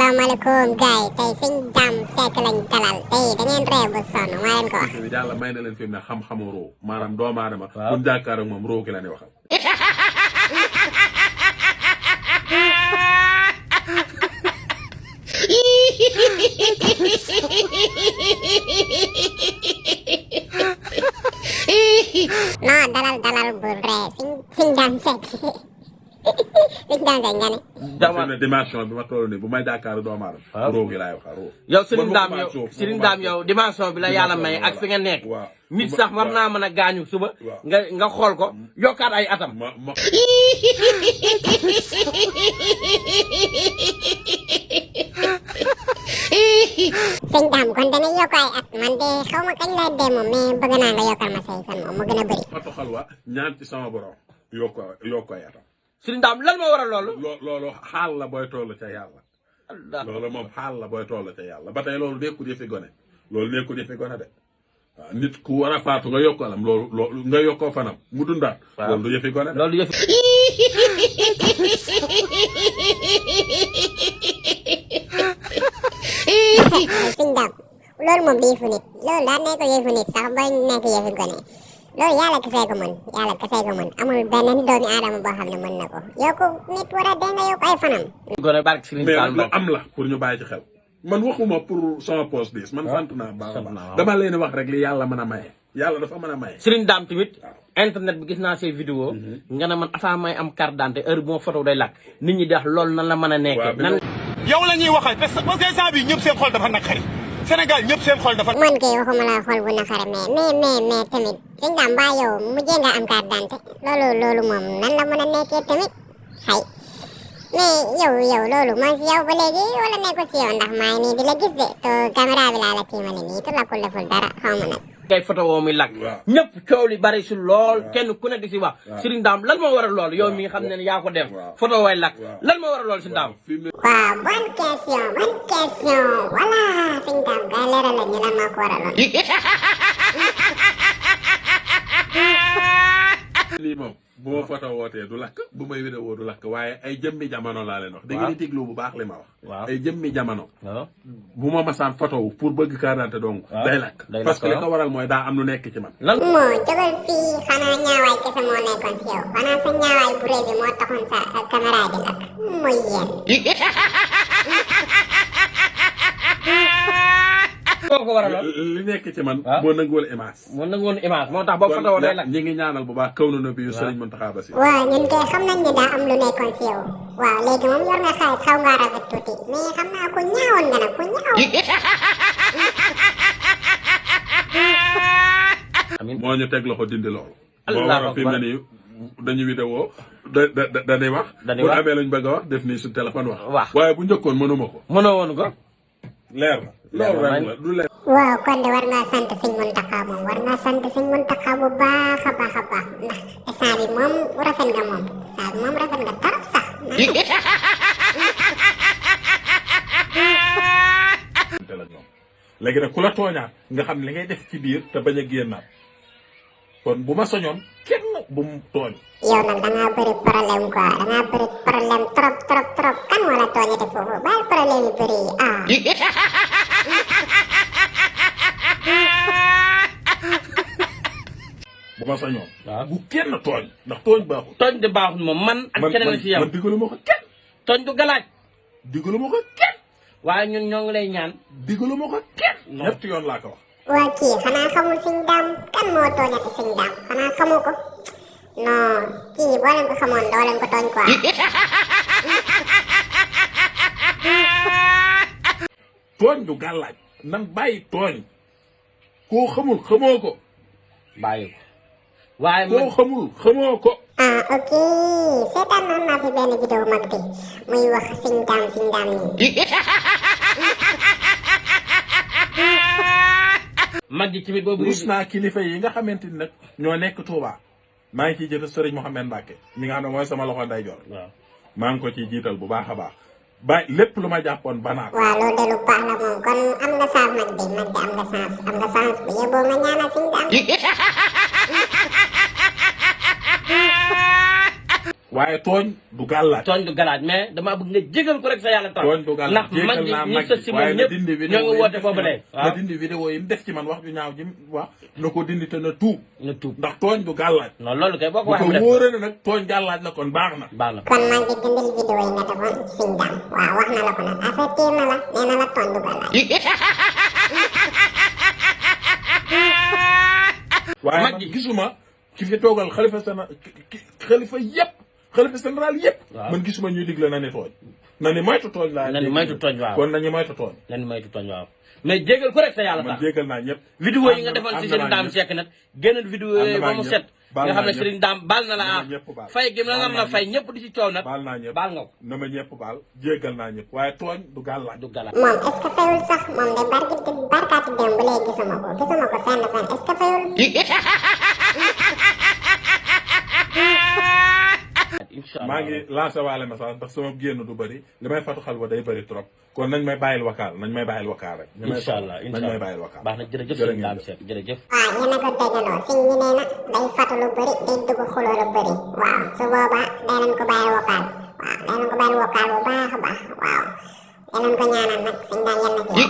salaamaaleykum gars yi tey Sëñ Dame Seck lañ dalal tey da ngeen réew ba sonn maa leen ko wax. yàlla may na leen fi mu ne xam-xamu roo maanaam doomu aadama. waaw bu ñu jàkkaarloo moom roo ki la ñuy waxal. non dalal bu ree Sëñ Dame Seck Sëñ Dame Seck nga ne. dama ne dimension bi ma toll nii bu may jàkkaarloo doomu aadama. waaw roo gi laay waxal roo. yow Serigne Dame yow dimension bi la yàlla may ak fi nga nekk. nit sax war naa mën a gaañu suba. nga xool ko yokkaat ay atam. Sëñ Dame kon dana yokk ay at man de xaw ma kañ lay dee moom mais bëgg naa nga yokkal ma say fan moom mu gën a bëri. ma toxal wa ñaan ci sama borom yokk ay atam. Serigne Dame lan moo waral loolu. loolu xaal la booy toll ca yàlla. loolu moom xaal la booy toll ca yàlla ba tey loolu nekkul yëfi gone loolu nekkul yëfi gone de. waaw nit ku war a faatu nga yokk alam loolu nga yokkoo fanam mu dundaat. waaw loolu du yëfi gone de. loolu yëfi. Sëñ Dame loolu moom du yëfu nit loolu daa nekk yëfu nit sax ba nekk yëfi gone loolu yàlla kese ko mën amul benn doomi aadama boo xam ne mën na ko yokku nit war a dee nga yokk ay fanam. gone barke Serigne Fall mais lu am la pour ñu bàyyi ci xel. man waxuma pour sama poste diis man sant naa baax a baax dama leen wax rek li yàlla mën a maye yàlla dafa mën a maye. Serigne Dame tamit internet bi gis naa say vidéo nga ne man avant may am carte d'identité heure bu ma photo day làkk nit ñi di wax loolu nan la mën a nekkee. nan yow la ñuy waxal parce que instant bi ñëpp seen xol dafa naqari Sénégal ñëpp seen xol dafa. man kay waxuma la xol bu naqari mais tamit Sëñ Dame mbaa yow mujjee nga am carte d'identité loolu moom nan la mën a nekkee tamit xay. mais yow loolu man si yow ba léegi wala nekkul si yow ndax maa ngi nii di la gis de te caméra bi laa la tiimale nii te lakkul deful dara xaw ma nag. kay photo woo muy lakk. ñëpp coow li bari si lool kenn ku ne di si wax. Serigne Dame lan moo waral loolu yow mi nga xam ne yaa ko def. photo way lakk lan moo waral loolu Serigne Dame. waaw bonne question voilà Serigne Dame kay leeral la ñu lan moo ko waraloon. lii moom bu ma photo wootee du lakk bu may vidéo du lakk waaye ay jëmmi jamono laa leen wax. da ngeen di déglu bu baax li ma wax. ay jëmmi jamono. bu ma masaan photo wu pour bëgg carte d'identité donc day lakk. parce que li ko waral mooy daa am lu nekk ci man. moo jógal fii xanaa ñaawaay kese moo nekkoon si yow xanaa sa ñaawaay bu rëy bi moo taxoon sa caméra di lakk mooy yéen. moo ko waraloon li nekk ci man. moo nanguwul image. moo tax boo photo day lakk. ñi ngi ñaanal bu baax kaw na bi yu Serigne Mountakha Bassirou. waaw ñun kay xam nañ ne daa am lu nekkoon si yow waaw léegi moom yor nga xaalis xaw ngaa rafet tuuti mais xam naa ku ñaawoon nga nag ku ñaaw. moo ñu teg loxo dindi loolu. moo waral fi mu ne nii dañuy vidéo dañuy wax. bu amee luñ bëgg a wax def nii suñu téléphone wax. waaye bu njëkkoon mënuma ko. mënoo woon ko. leer na loolu rek la du leer. waaw kon de war ngaa sant Sëñ Mountakha moom war ngaa sant Sëñ Mountakha bu baax a baax ndax instant bi moom rafet nga moom instant bi moom rafet nga trop sax. léegi nag ku la tooñaat nga xam li ngay def ci biir te bañ a génnaat kon bu ma soñoon kenn bu mu tooñ. yow nag da ngaa bëri problème quoi da ngaa bëri problème trop kan moo la tooñate foofu bàyyi problème yu bëri yi bu ma sañoon. bu kenn tooñ ndax tooñ baaxul. tooñ de baaxul moom man. ak keneen si yow man digalu ma ko kenn. tooñ du galaaj. digalu ma ko kenn. waaye ñun ñoo ngi lay ñaan. digalu ma ko kenn. ñetti yoon laa ko wax. waa kii xanaa xamul Sëñ Dame kan moo tooñate Sëñ Dame xanaa xamu ko non kii boo leen ko xamoon doo leen ko tooñ quoi. tooñ du gàllaaj nan bàyyi tooñ koo xamul xamoo ko. bàyyi ko waaye koo xamul xamoo ko. ok seetaan naa fi benn vidéo mag bi muy wax Sëñ Dame nii. mag ji tamit boobu rus naa kilifa yi nga xamante ni nag ñoo nekk Touba maa ngi ciy jël Serigne Mouhamed Mbacke mi nga xam ne mooy sama loxo ndeyjoor. maa ngi ko ciy jiital bu baax a baax. lépp lu ma jàppoon banaat. waaw loolu de lu baax la moom kon am nga chance mag bi am nga chance bu yeboo nga ñaanal Sëñ Dame. waaye tooñ du gàllaaj. tooñ du gàllaaj mais damaa bëgg nga jégal ko rek sa yàlla tax. tooñ du gàllaaj ndax mag ñi sës si moom ñëpp ñoo ngi woote boobu de. na dindi vidéo yi mu def ci man wax ju ñaaw ji wax na ko dindi te na tuub. ndax tooñ du gàllaaj. non loolu kay boo ko waxee bu ko wóoree nag tooñ gàllaaj na kon baax na. baax na kon maa ngi dindil vidéo yi nga defoon Sëñ Dame waaw wax na la ko nag avertir na la nee na la tooñ du gàllaaj. waaye man gisuma ki fi toogal xalifa général yëpp. man gisuma ñuy digle na ni tooñ. na ni moytu tooñ laa. na ni moytu tooñ waaw kon nañu moytu tooñ. na ni moytu tooñ waaw. mais jégal ko rek sa yàlla tax man jégal naa ñëpp. vidéo yi nga defal si Serigne Dame Seck nag génneel vidéo yooyu ba mu set. nga xam ne Serigne Dame baal na la fay gi la nar na fay ñëpp di ci coow nag. baal naa ñëpp baal nga ko. na ma ñëpp baal jégal naa ñëpp waaye tooñ du gàllaaj. du gàllaaj moom est-ce que fayul sax moom de barkaati démb ba léegi gisuma ko fenn est-ce que fayul. maa ngi lancé waale message parce que sama génn du bëri li may fatu xal ba day bëri trop kon nañ may bàyyil wakaal rek. incha allah nañ may bàyyil wakaal. baax na jërëjëf sëñ Dame Seck jërëjëf. waaw yéen a ko déggandoo sëñ bi nee na day fatu lu bëri day dugg xuloo lu bëri waaw su boobaa day leen ko bàyyil wakaal bu baax a baax waaw day leen ko ñaanal nag sëñ Dame yal na ci